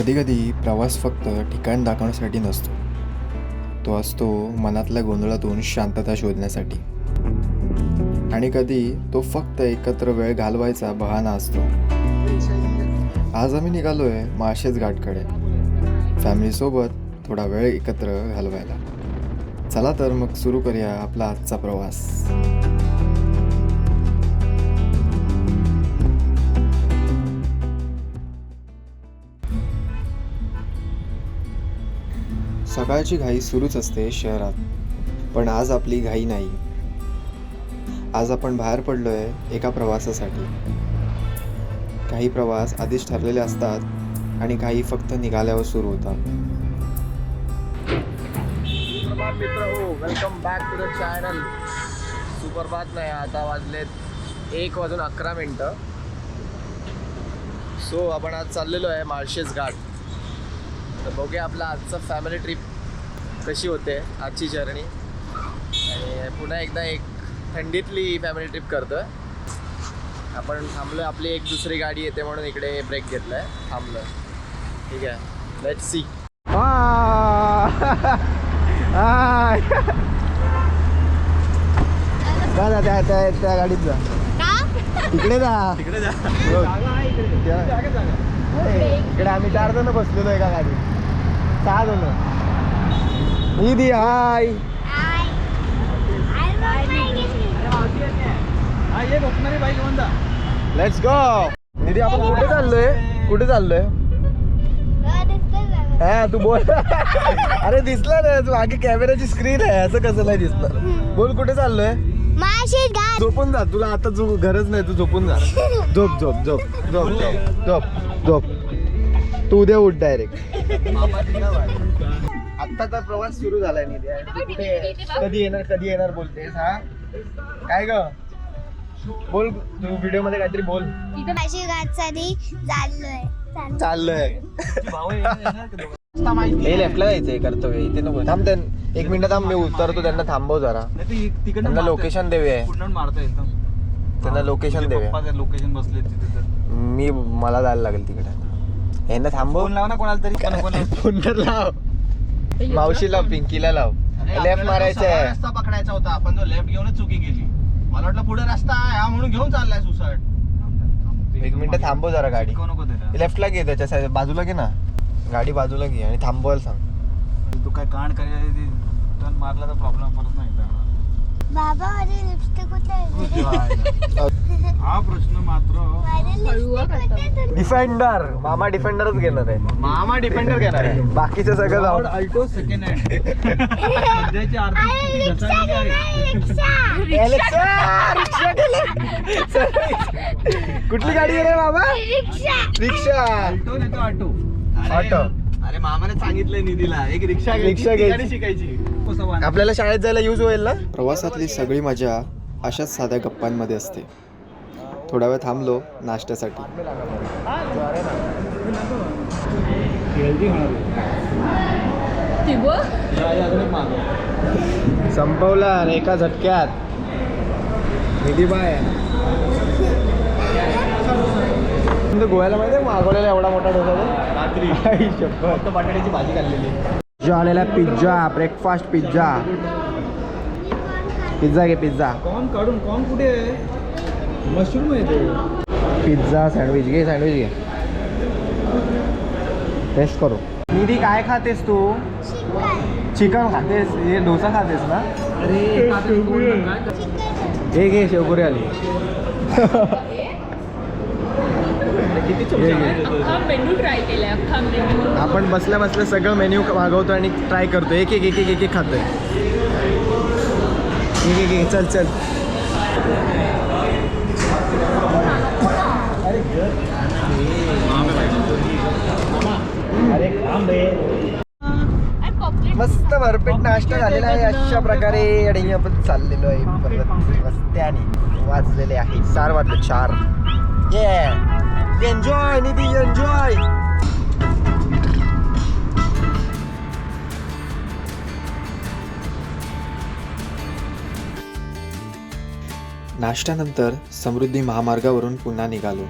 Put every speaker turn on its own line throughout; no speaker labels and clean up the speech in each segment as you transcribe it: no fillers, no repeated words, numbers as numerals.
कधीकधी प्रवास फक्त ठिकाण दाखवण्यासाठी नसतो, तो असतो मनातल्या गोंधळातून शांतता शोधण्यासाठी. आणि कधी तो फक्त एकत्र वेळ घालवायचा बहाणा असतो. आज आम्ही निघालोय माळशेज घाटकडे, फॅमिलीसोबत थोडा वेळ एकत्र घालवायला. चला तर मग सुरू करूया आपला आजचा प्रवास. सकाळची घाई सुरूच असते शहरात, पण आज आपली घाई नाही. आज आपण बाहेर पडलोय एका प्रवासासाठी. काही प्रवास आधीच ठरलेले असतात आणि काही फक्त निघाल्यावर सुरू होतात.
सुप्रभात मित्र हो, welcome back to the channel. सुप्रभात नाही, आता वाजलेत 1:11. सो आपण आज चाललेलो आहे माळशेज घाट. तर बघूया आपला आजचा फॅमिली ट्रिप कशी होते, आजची जर्नी. आणि पुन्हा एकदा एक थंडीतली फॅमिली ट्रिप करतो आहे. आपण थांबलो, आपली एक दुसरी गाडी येते म्हणून इकडे ब्रेक घेतला आहे, थांबलो. ठीक आहे, लेट्स सी. त्या गाडीत जा, तिकडे जा, इकडे आम्ही 4 जण बसलेलो एका गाडीत, 6 जण. निधी हाय. Let's go. निधी आपण कुठे चाललोय? हा, तू बोल. अरे दिसलं ना, तू आगे कॅमेराची स्क्रीन आहे, असं कसं नाही दिसलं. बोल, कुठे चाललोय? झोपून जा, तुला आता गरज नाही, तू झोपून जा. झोप झोप झोप झोप झोप झोप. तू उद्या उठ डायरेक्ट. आत्ताचा प्रवास सुरू झालाय. निधी कुठे, कधी येणार बोलतेस? हा, काय ग? बोल, तू व्हिडिओ मध्ये काहीतरी बोल. चाललोय. हे लेफ्टला जायचंय, कर्तव्य इथे नको. थांब, 1 मिनिट थांब, मी उतरतो. त्यांना थांबव जरा, त्यांना लोकेशन देऊया. त्यांना लोकेशन देऊया.
लोकेशन बसले तिथे,
मला जायला लागेल तिकडे. यांना थांबव.
लाव ना कोणाला तरी.
फोन लाव, मावशीला, पिंकीला लाव. लेफ्ट मारायचं आहे.
रस्ता पकडायचा होता, आपण जो लेफ्ट घेऊनच चुकी केली. मला वाटलं पुढे रस्ता आहे हा म्हणून घेऊन चाललाय सुसाट.
1 मिनिट थांबव जरा. गाडी लेफ्टला घे, त्याच्या बाजूला घे ना, गाडी बाजूला घे आणि थांबवायला सांग.
तू काय कांड करायला टर्न मारला तर प्रॉब्लेम परत नाही.
बाबा, माझी लिपस्टिक कुठे आहे?
हा प्रश्न मात्र.
डिफेंडर, मामा डिफेंडरच घेणार आहे.
मामा डिफेंडर घेणार आहे.
बाकीचं सगळं जाऊ.
Alto second hand. सध्याची आर्थिक घसरलेली आहे.
कुठली गाडी घेणार बाबा? रिक्षा.
अल्टो नाही तो
ऑटो.
अरे मामाने सांगितलंय निधीला एक रिक्षा घ्यायची, शिकायची.
आपल्याला शाळेत जायला यूज होईल ना. प्रवासातली सगळी मजा अशाच साध्या गप्पांमध्ये असते. थोडा वेळ थांबलो नाश्त्यासाठी. संपवला एका झटक्यात. निधी बाय गोव्याला माहिती आहे मागवलेला एवढा मोठा डोसा रात्री. फक्त बटाट्याची भाजी खाल्लेली. आलेला पिझ्झा, ब्रेकफास्ट पिझ्झा. घे पिझ्झा.
कॉर्न कुठे आहे? मशरूम आहे ते.
पिझ्झा, सँडविच घे. टेस्ट करो. निधी, काय खातेस तू? चिकन खातेस? हे डोसा खातेस ना? हे घे, शेवपुरी आली.
मेनू ट्राय केलाय.
आपण बसल्या बसल्या सगळं मेन्यू मागवतो आणि ट्राय करतो. एक खातोय. चल. मस्त भरपेट नाश्ता झालेला आहे अशा प्रकारे. आणि आपण चाललेलो आहे परत रस्त्याने. वाजलेले आहे 4 वाजले. 4. एन्जॉय निधी, एन्जॉय. नाश्त्यानंतर समृद्धी महामार्गावरून पुन्हा निघालो.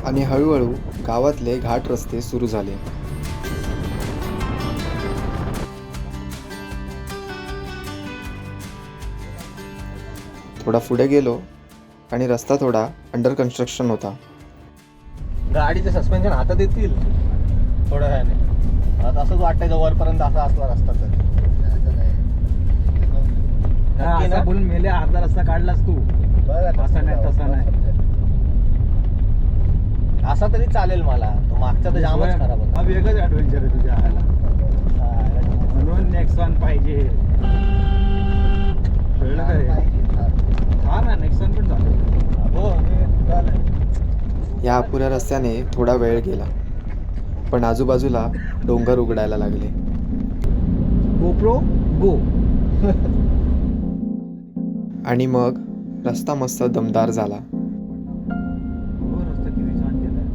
आणि हळूहळू गावातले घाट रस्ते सुरू झाले. थोडा पुढे गेलो आणि रस्ता थोडा अंडर कन्स्ट्रक्शन होता.
गाडीचे सस्पेन्शन हातात येतील थोड्या वेळाने. आता असंच वाटायचं वरपर्यंत असा असला रस्ता तर नक्की ना?
बोलून मेले अर्धा रस्ता काढलास तू.
बघ आता
तसा नाही, तसा नाही.
असा तरी चालेल मला. तो मागचा तर जामच खराब होता.
हा वेगळाच ऍडव्हेंचर आहे तुझ्या आला. म्हणून नेक्सॉन पाहिजे. कळलं का रे? हा ना, नेक्सॉन पण चालेल.
हो चालेल.
या अपुऱ्या रस्त्याने थोडा वेळ गेला, पण आजूबाजूला डोंगर उघडायला लागले.
गोप्रो गो.
आणि मग रस्ता मस्त दमदार झाला.
हो, रस्ता किती छान केलाय.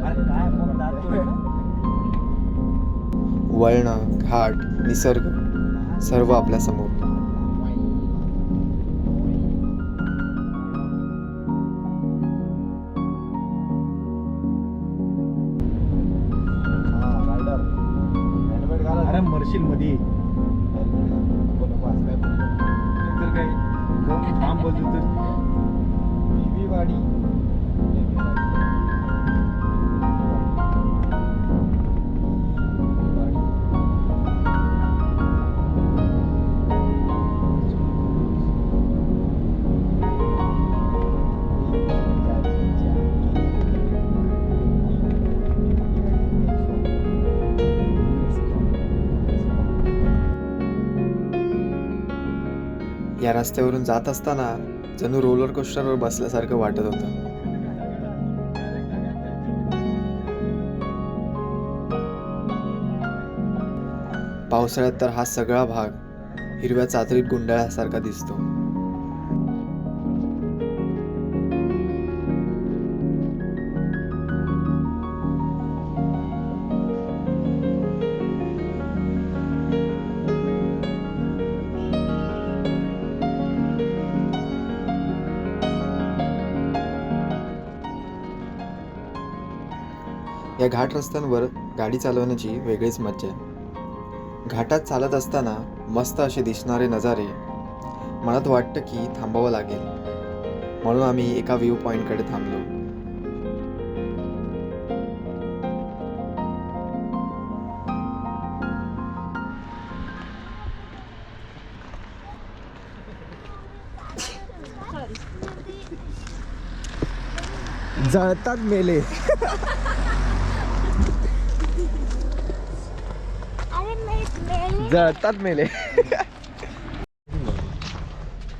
अरे काय आपण जातोय.
वळणं, घाट, निसर्ग सर्व आपल्या समोर.
हा रायडर हेल्मेट घाला.
अरे मरशील मध्ये. तर काय काम बोलतो तर
बीबी वाडी.
या रस्त्यावरून जात असताना जणू रोलर कोस्टरवर बसल्यासारखं वाटत होतं. पावसाळ्यात तर हा सगळा भाग हिरव्या चादरीत गुंडाळ्यासारखा दिसतो. या घाट रस्त्यांवर गाडी चालवण्याची वेगळीच मज्जा आहे. घाटात चालत असताना मस्त असे दिसणारे नजारे मनात वाटतं की थांबावं लागेल, म्हणून आम्ही एका व्ह्यू पॉईंटकडे थांबलो.
जळतात मेले.
अरे मेले.
जळतात मेले.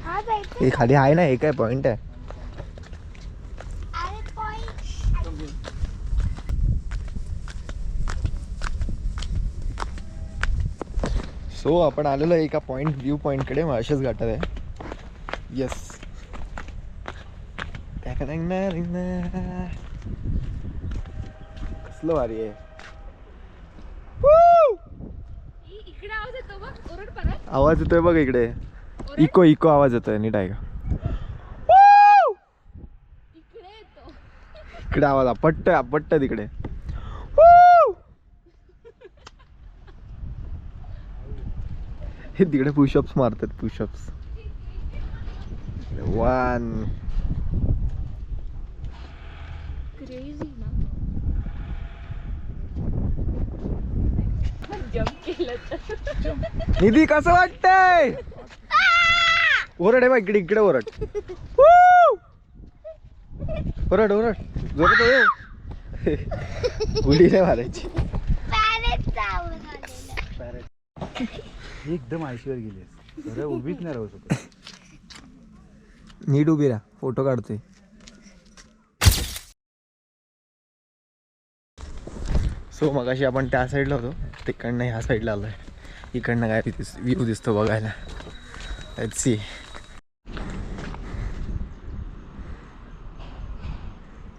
हा जायचं.
हे खाली आहे ना, हे काय पॉइंट आहे.
अरे पॉईंट.
सो आपण आलेलो एका पॉइंट व्ह्यू पॉइंटकडे माळशेज घाटात आहे. येस. कसलं भारी आहे.
इकडे आवाज येतो बघ, ओरड परत.
आवाज येतोय बघ इकडे. इको इको आवाज येतोय. नीट आहे का?
इकडे येतो.
इकडे आवाज पट्ट पट्ट तिकडे. हे तिकडे पुशअप्स मारतात. पुशअप्स 1
क्रेझी ना. जम्प केलं तर.
निधी कसं वाटतंय? ओरड आहे बा इकडे. इकडे ओरड. ओरड ओरड जोरात ओरड. उडी नाही मारायची.
पॅरेटचा आवाज आलेला.
एकदम आयशीवर गेली. जरा उभीच नाही राहू शकत.
नीट उभी राहा. फोटो काढतोय. सो मगाशी आपण त्या साईडला होतो, तिकडनं ह्या साईडला आलोय. इकडनं काय व्ह्यू दिसतो बघायला. Let's see.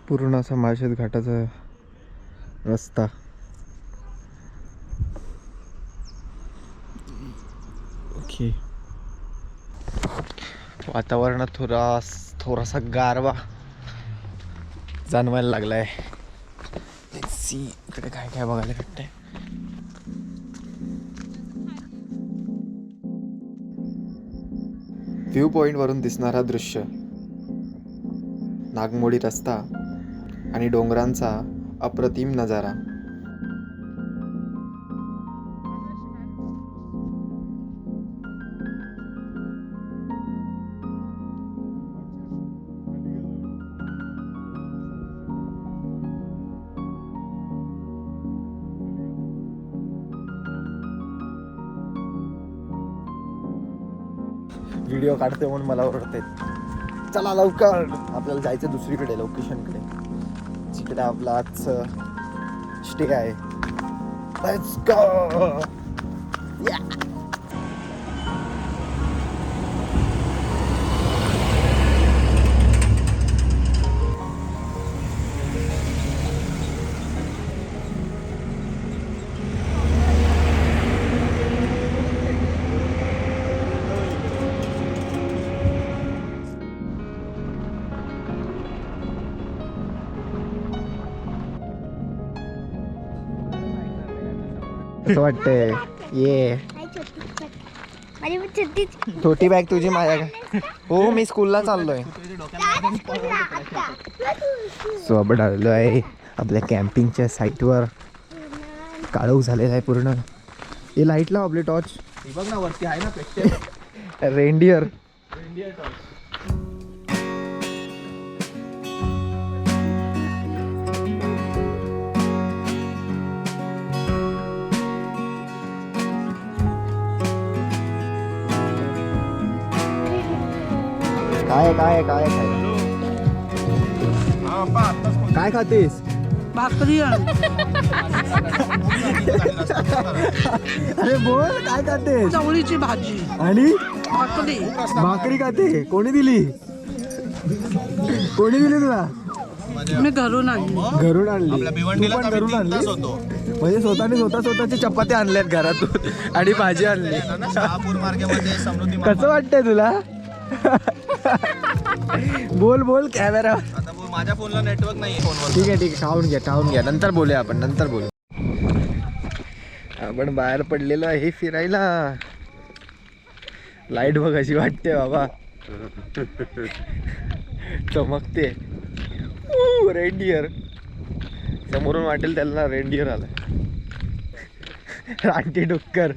पूर्ण असा माळशेज घाटाचा रस्ता.
ओके. वातावरणात थोडासा गारवा.
जाणवायला लागलाय. सी इकडे काय काय बघायला भेटतंय. व्ह्यू पॉईंटवरून दिसणारा दृश्य, नागमोडी रस्ता आणि डोंगरांचा अप्रतिम नजारा. व्हिडिओ काढते म्हणून मला ओरडते. चला लवकर, आपल्याला जायचं दुसरीकडे, लोकेशनकडे, जिकडे आपला आजचं स्टे आहे. Let's go. कसं वाटतंय? ये
माझी छोटी
छोटी बॅग तुझी माझ्याकडे. हो, मी स्कूलला चाललोय. सो आपण आलेलो आहे आपल्या कॅम्पिंगच्या साईटवर. काळोख झालेला आहे पूर्ण. हे लाईट लाव आपले टॉर्च.
बघ ना वरती आहे ना पेट्रोल.
रेंडियर. काय काय काय काय काय खातेस?
भाकरी
अरे बोल, काय खातेस?
चवळीची भाजी
आणि
भाकरी.
भाकरी खाते. कोणी दिली? कोणी दिली तुला?
मी घरून आणली.
घरून आणली. तू पण घरून आणली? म्हणजे स्वतःची चपाती आणल्यात घरातून आणि भाजी आणली. कसं वाटतंय तुला? बोल बोल कॅमेरा.
माझ्या फोनला नेटवर्क नाही फोनवर.
ठीक आहे खाऊन घ्या नंतर बोलूया आपण. आपण बाहेर पडलेलो आहे फिरायला. लाईट बघ अशी वाटते बाबा, चमकते. रेंडियर समोरून वाटेल त्याला रेंडियर आला. रानटी डुक्कर.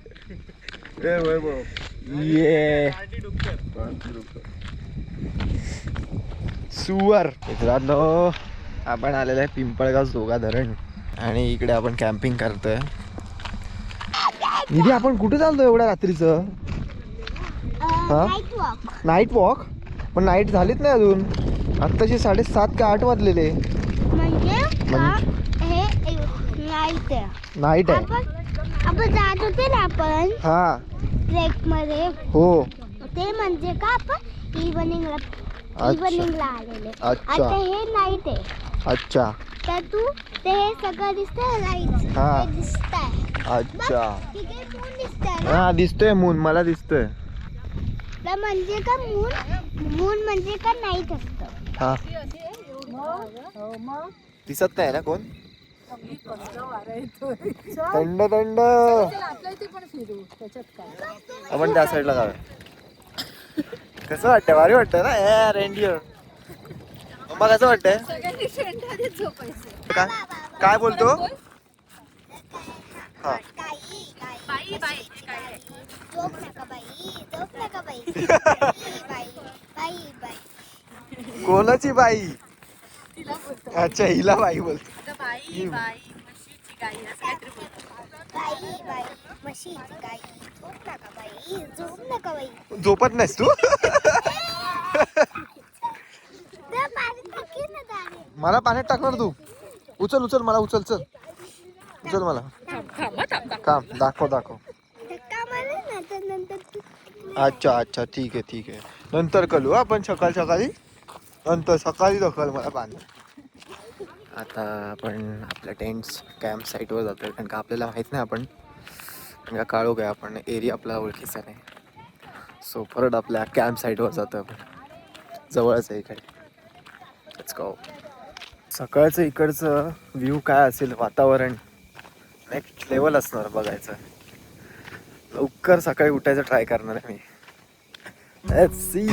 ये सुवर. मित्रांनो, आपण आलेलं आहे पिंपळगाव जोगा धरण आणि इकडे आपण कॅम्पिंग करतोय. निधी, आपण कुठे चालतोय एवढ्या रात्रीचं?
Night walk.
Night walk? पण नाईट झालीच नाही अजून. आत्ताचे 7:30 का 8 वाजलेले.
म्हणजे हे नाईट आहे.
नाईट आहे.
आपण जात होते ना आपण
हा.
ट्रेक मध्ये.
हो.
ते म्हणजे का आपण इव्हनिंगला आलेले.
अच्छा.
आता हे नाईट आहे.
अच्छा.
तर तू ते हे सगळं दिसतंय लाईट.
हा.
हे दिसतंय.
अच्छा.
ठीक आहे, मून दिसतंय ना.
हा दिसतोय मून, मला दिसतोय.
तर म्हणजे का मून म्हणजे का नाईट असतं.
हा. दिसत नाही ना कोण? थंड थंड. आपण त्या साईडला जाऊया. कसं वाटतंय? भारी वाटतंय ना ए रेंडियर. मम्मा कसं वाटतंय? काय बोलतो? हा.
झोप नका बाई.
कोणाची बाई? अच्छा, हिला बाई बोलतो.
बाई म्हशीची गाई. झोप नका बाई.
झोपत नाहीस तू?
तर पाणी टाकीन ना दाणे.
मला पाण्यात टाकणार तू? उचल मला उचल मला. काम दाखव.
धक्का मारला ना तर नंतर तू.
अच्छा ठीक आहे. नंतर करू आपण सकाळी. नंतर सकाळी दखल मला पाणी. आता आपण आपल्या टेंट्स कॅम्प साईटवर जातोय कारण का आपल्याला माहीत नाही आपण का काळोख आहे. आपण एरिया आपला ओळखीचा नाही. सो परत आपल्या कॅम्प साईटवर जातो आपण. जवळच आहे इकडे. Let's go. सकाळचं इकडचं व्ह्यू काय असेल, वातावरण नेक्स्ट लेवल असणार बघायचं. लवकर सकाळी उठायचं ट्राय करणार आहे मी. Let's see.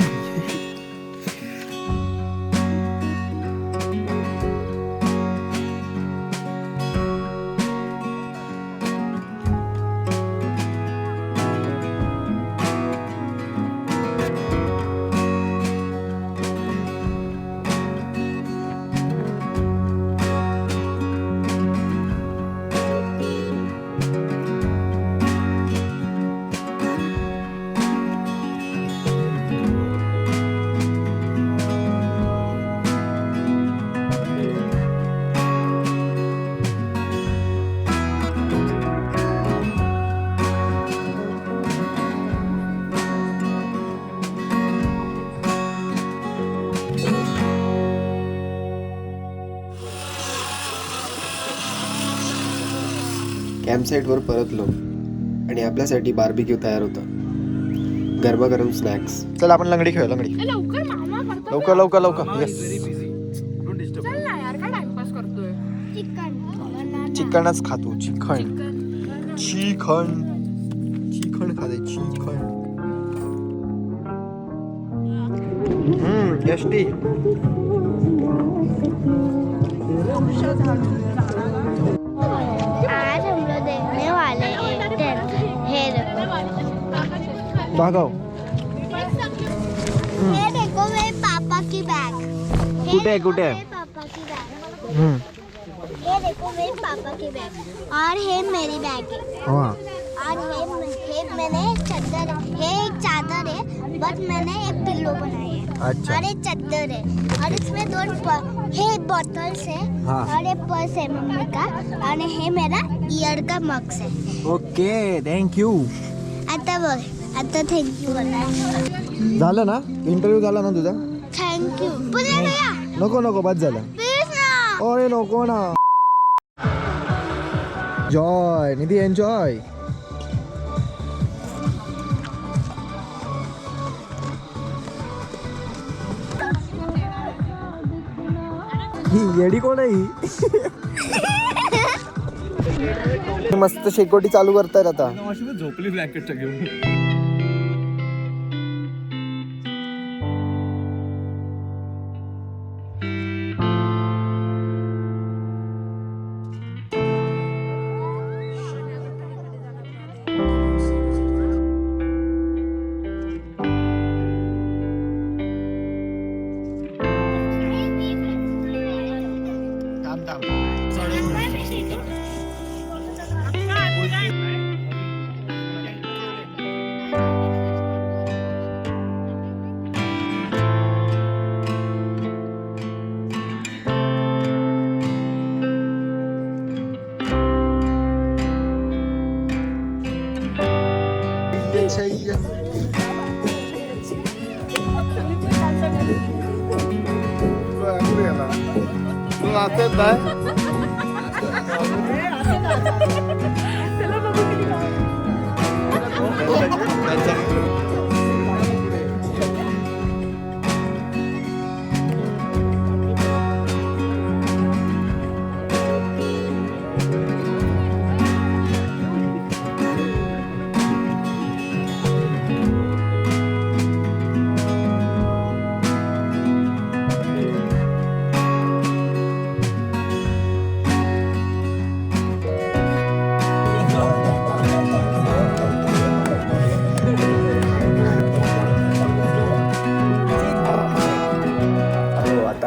कॅम्पसाईटवर परतलो आणि आपल्यासाठी बार्बिक्यू तयार होता. गरमागरम स्नॅक्स. चल आपण लंगडी खेळू. लंगडी
ए, लवकर मामा करतो.
लवकर लवकर लवकर. येस.
चल ना यार, काय टाइमपास करतोय.
चिकनच खातो. चिकन चिकन चिकन खाते. चिकन यष्टी.
आज हम लोग देखने वाले एक टेंट है. देखो
भागव.
ये देखो मेरे पापा की बैग.
कुठे कुठे?
मेरे पापा की बैग. ये देखो मेरे पापा की बैग और ये मेरी बैग है.
हाँ.
और ये मैंने चादर है. एक चादर है बट मैंने एक पिल्लो बनाई है.
अच्छा.
और एक चादर है और इसमें हे बॉटल्स है.
हाँ.
और एक पर्स है मम्मी का और हे मेरा ईयर का मग्स है.
Okay thank you.
आता बघ. आता थँक्यू बोला.
झालं ना इंटरव्ह्यू झाला ना तुझा?
थँक्यू पुन्हा भैया
नको नको बस झालं.
प्लीज ना.
अरे नको ना. जॉय निधी एन्जॉय. ही येडी कोण आहे ही? मस्त शेकोटी चालू करतायत आता.
झोपली ब्लँकेटच्या घेऊन.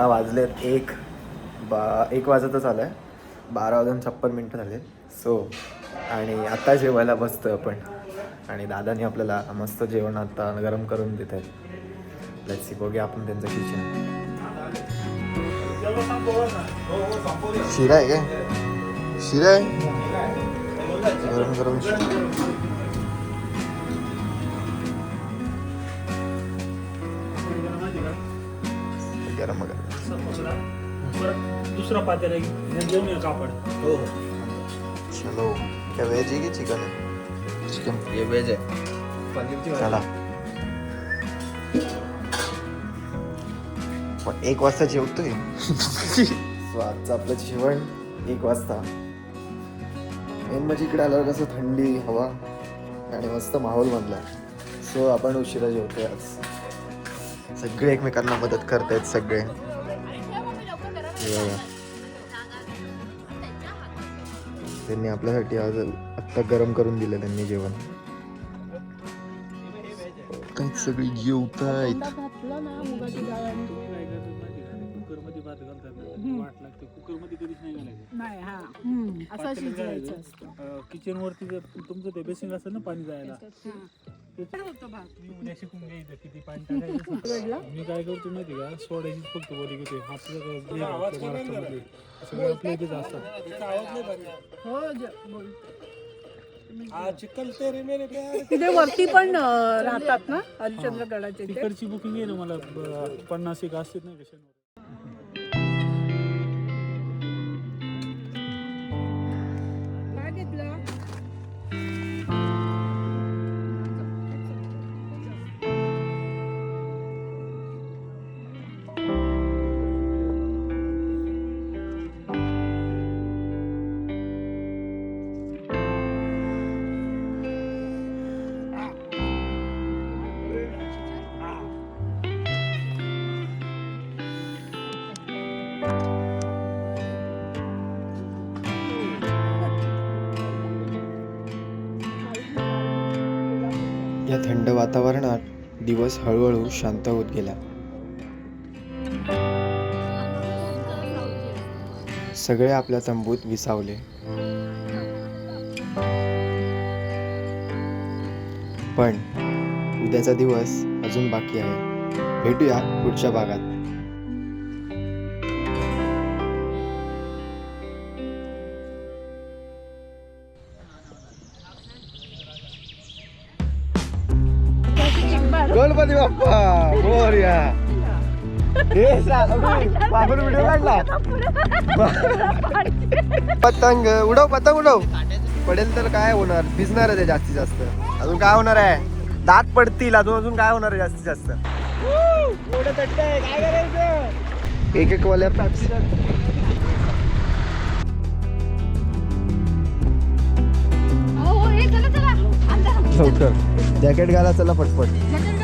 वाजलेत 1 वाजतच आलं आहे. 12:56 झाले. सो आणि आत्ता जेवायला बसतो आपण आणि दादानी आपल्याला मस्त जेवण आता गरम करून देत आहेत. Let's see. बघूया आपण त्यांचं किचन. शिरा आहे काय? शिरा आहे गरम गरम. गरम गरम.
दुसरा पातेला घेऊन ये कापड.
हो
चलो. क्या व्हेज आहे की चिकन आहे? चिकन.
हे व्हेज आहे. पनीरची भाजी.
चला. पण 1 वाजता जेवतोय. सो आजचं आपलं जेवण 1 वाजता. मेन म्हणजे इकडे आल्यावर कसं थंडी हवा आणि मस्त माहोल बनला. सो आपण उशिरा जेवतोय आज. सगळे एकमेकांना मदत करतायत सगळे. हे बघा. त्यांनी आपल्यासाठी आज आत्ता गरम करून दिलं त्यांनी जेवण. काय सगळी जेवतायत.
कुकरमध्ये भात घालतात वाट लागते. कुकरमध्ये कधीच नाही घालायचं.
नाही हा असं शिजवायचं असतं.
किचन वरती जर तुमचं ते बेसिंग असेल ना पाणी जायला,
होतो भात.
तुम्ही उद्या शिकून घ्यायचं किती पाणी टाकायचं. मी काय करतो माहिती का, सोडायचीच फक्त बोली घेते. आपलं महाराष्ट्रामध्ये सगळे आपल्या इथेच असतात.
हो बोल.
चिकल तेरे मेरे प्यार.
तिथे वरती पण राहतात ना हरिश्चंद्रगडाचे ते.
तिकडची बुकिंग आहे ना मला 50 एक असते ना कशावर.
काय घेतलं?
या थंड वातावरणात दिवस हळूहळू शांत होत गेला. सगळे आपल्या तंबूत विसावले. पण उद्याचा दिवस अजून बाकी आहे. भेटूया पुढच्या भागात.
गणपती बाप्पा मोरया. आपण व्हिडिओ काढला.
पतंग उडव, पतंग उडव. पडेल तर काय होणार, भिजणार आहे ते जास्तीत जास्त. अजून काय होणार आहे, दात पडतील. अजून काय होणार आहे जास्तीत जास्त.
काय करायचं.
एक वाल्या
हो हे चला चला.
लवकर जॅकेट घाला, चला पटपट.